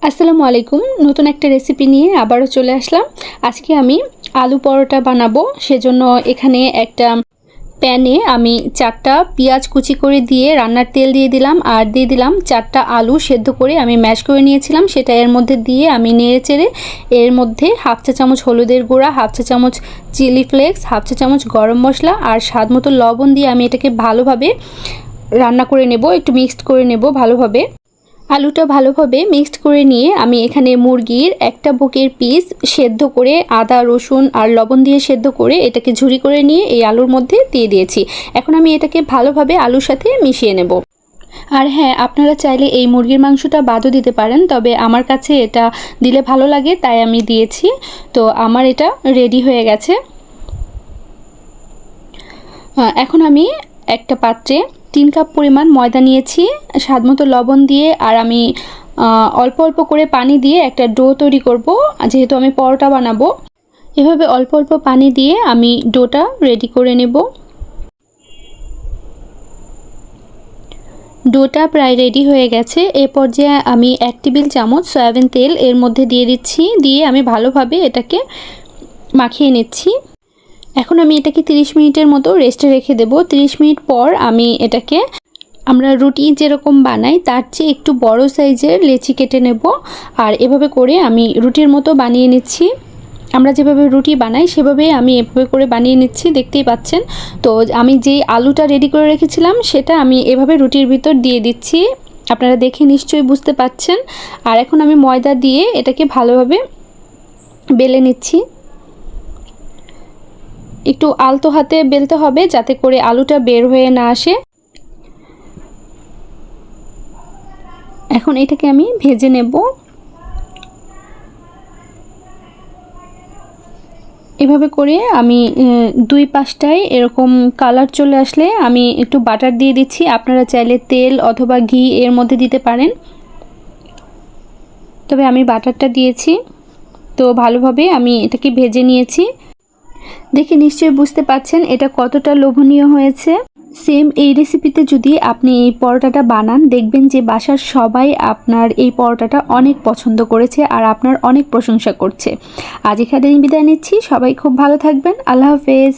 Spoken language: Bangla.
আসসালামু আলাইকুম। নতুন একটা রেসিপি নিয়ে আবারও চলে আসলাম। আজকে আমি আলু পরোটা বানাবো। সেজন্য এখানে একটা প্যানে আমি 4টা পেঁয়াজ কুচি করে দিয়ে রান্নার তেল দিয়ে দিলাম, আর দিয়ে দিলাম 4টা আলু সেদ্ধ করে আমি ম্যাশ করে নিয়েছিলাম। সেটা এর মধ্যে দিয়ে আমি নেড়ে চেড়ে এর মধ্যে হাফ চা চামচ হলুদের গুঁড়া, হাফ চা চামচ চিলি ফ্লেক্স, হাফ চা চামচ গরম মশলা আর স্বাদ মতো লবণ দিয়ে আমি এটাকে ভালোভাবে রান্না করে নেব, একটু মিক্সড করে নেব ভালোভাবে। আলুটা ভালোভাবে মিক্সড করে নিয়ে আমি এখানে মুরগির একটা বুকের পিস সেদ্ধ করে আদা রসুন আর লবণ দিয়ে সেদ্ধ করে এটাকে ঝুরি করে নিয়ে এই আলুর মধ্যে দিয়ে দিয়েছি। এখন আমি এটাকে ভালোভাবে আলুর সাথে মিশিয়ে নেব। আর হ্যাঁ, আপনারা চাইলে এই মুরগির মাংসটা বাদও দিতে পারেন, তবে আমার কাছে এটা দিলে ভালো লাগে তাই আমি দিয়েছি। তো আমার এটা রেডি হয়ে গেছে। এখন আমি একটা পাত্রে 3 কাপ পরিমাণ ময়দা নিয়েছি, স্বাদমতো লবণ দিয়ে, আর আমি অল্প অল্প করে পানি দিয়ে একটা ডো তৈরি করব। যেহেতু আমি পরোটা বানাবো, এভাবে অল্প অল্প পানি দিয়ে আমি ডোটা রেডি করে নেব। ডোটা প্রায় রেডি হয়ে গেছে। এই পর্যায়ে আমি 1 টেবিল চামচ সয়াবিন তেল এর মধ্যে দিয়ে দিচ্ছি, দিয়ে আমি ভালোভাবে এটাকে মাখিয়ে নিচ্ছি। এখন আমি এটাকে 30 মিনিটের মতো রেস্টে রেখে দেব। 30 মিনিট পর আমি এটাকে আমরা রুটি যেরকম বানাই তার চেয়ে একটু বড় সাইজের লেচি কেটে নেব, আর এভাবে করে আমি রুটির মতো বানিয়ে নিচ্ছি। আমরা যেভাবে রুটি বানাই সেভাবেই আমি এভাবে করে বানিয়ে নিচ্ছি, দেখতেই পাচ্ছেন। তো আমি যেই আলুটা রেডি করে রেখেছিলাম সেটা আমি এভাবে রুটির ভিতর দিয়ে দিচ্ছি, আপনারা দেখে নিশ্চয়ই বুঝতে পাচ্ছেন। আর এখন আমি ময়দা দিয়ে এটাকে ভালোভাবে বেলে নিচ্ছি। একটু আলতো হাতে বেলতে হবে যাতে করে আলুটা বের হয়ে না আসে। এখন এটাকে আমি ভেজে নেব। এভাবে করে আমি 2 পাশটায় এরকম কালার চলে আসলে আমি একটু বাটার দিয়ে দিচ্ছি। আপনারা চাইলে তেল অথবা ঘি এর মধ্যে দিতে পারেন, তবে আমি বাটারটা দিয়েছি। তো ভালোভাবে আমি এটাকে ভেজে নিয়েছি। দেখে নিশ্চয়ই বুঝতে পাচ্ছেন এটা কতটা লোভনীয় হয়েছে। সেম এই রেসিপিতে যদি আপনি এই পরোটাটা বানান, দেখবেন যে বাসার সবাই আপনার এই পরোটাটা অনেক পছন্দ করেছে আর আপনার অনেক প্রশংসা করছে। আজ এখানেই বিদায় নিচ্ছি। সবাই খুব ভালো থাকবেন। আল্লাহ হাফেজ।